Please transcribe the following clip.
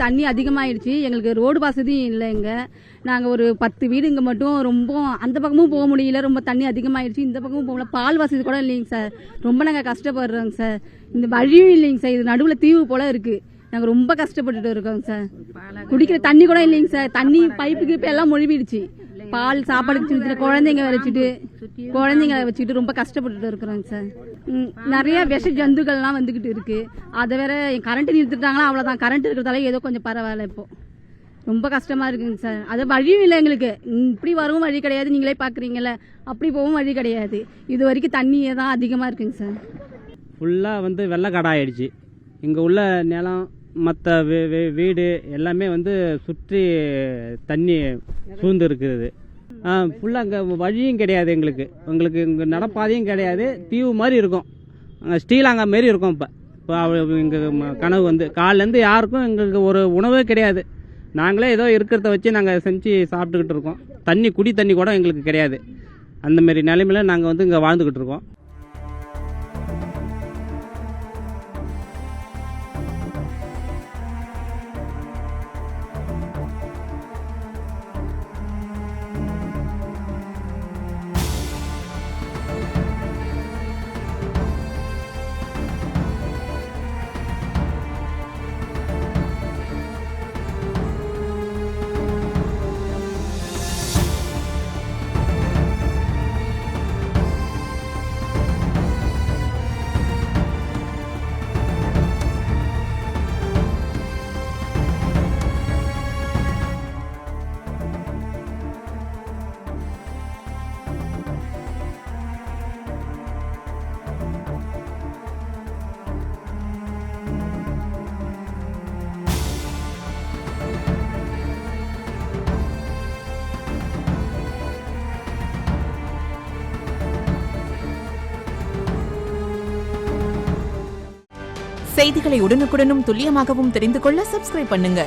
தண்ணி அதிகமாகிடுச்சு. எங்களுக்கு ரோடு வசதியும் இல்லை. இங்கே நாங்கள் ஒரு 10 வீடுங்க மட்டும் ரொம்ப அந்த பக்கமும் போக முடியல. ரொம்ப தண்ணி அதிகமாகிடுச்சு. இந்த பக்கமும் போகல. பால் வசதி கூட இல்லைங்க சார். ரொம்ப நாங்கள் கஷ்டப்படுறோங்க சார். இந்த வழியும் இல்லைங்க சார். இது நடுவில் தீவு போல் இருக்குது. நாங்கள் ரொம்ப கஷ்டப்பட்டுட்டு இருக்கோங்க சார். குடிக்கிற தண்ணி கூட இல்லைங்க சார். தண்ணி பைப்புக்கு இப்போ எல்லாம் மொழிவிடுச்சு. பால் சாப்பாடு குழந்தைங்க வச்சுட்டு ரொம்ப கஷ்டப்பட்டுட்டு இருக்கிறோங்க சார். நிறைய விஷ ஜந்துக்கள்லாம் வந்துக்கிட்டு இருக்கு. அதை வேற கரண்ட் நிறுத்திட்டாங்களா அவ்வளோதான். கரண்ட் இருக்கிறதால ஏதோ கொஞ்சம் பரவாயில்ல. இப்போ ரொம்ப கஷ்டமா இருக்குங்க சார். அது வழியும் இல்லை எங்களுக்கு. இப்படி வரவும் வழி கிடையாது. நீங்களே பார்க்குறீங்கள. அப்படி போகவும் வழி கிடையாது. இது வரைக்கும் தண்ணியே தான் அதிகமாக இருக்குங்க சார். ஃபுல்லாக வெள்ளக்காடு ஆயிடுச்சு. இங்கே உள்ள நிலம் மற்ற வீடு எல்லாமே சுற்றி தண்ணி சூழ்ந்து இருக்குது. ஃபுல்லாக அங்கே வழியும் கிடையாது. எங்களுக்கு இங்கே நடப்பாதையும் கிடையாது. தீவு மாதிரி இருக்கும். ஸ்ரீலங்கா மாரி இருக்கும். இப்போ எங்கள் கனவு காலிலேருந்து யாருக்கும் எங்களுக்கு ஒரு உணவே கிடையாது. நாங்களே ஏதோ இருக்கிறத வச்சு நாங்கள் செஞ்சு சாப்பிட்டுக்கிட்டு இருக்கோம். குடி தண்ணி கூட எங்களுக்கு கிடையாது. அந்தமாரி நிலைமையில் நாங்கள் இங்கே வாழ்ந்துக்கிட்டு இருக்கோம். செய்திகளை உடனுக்குடனும் துல்லியமாகவும் தெரிந்து கொள்ள சப்ஸ்கிரைப் பண்ணுங்க.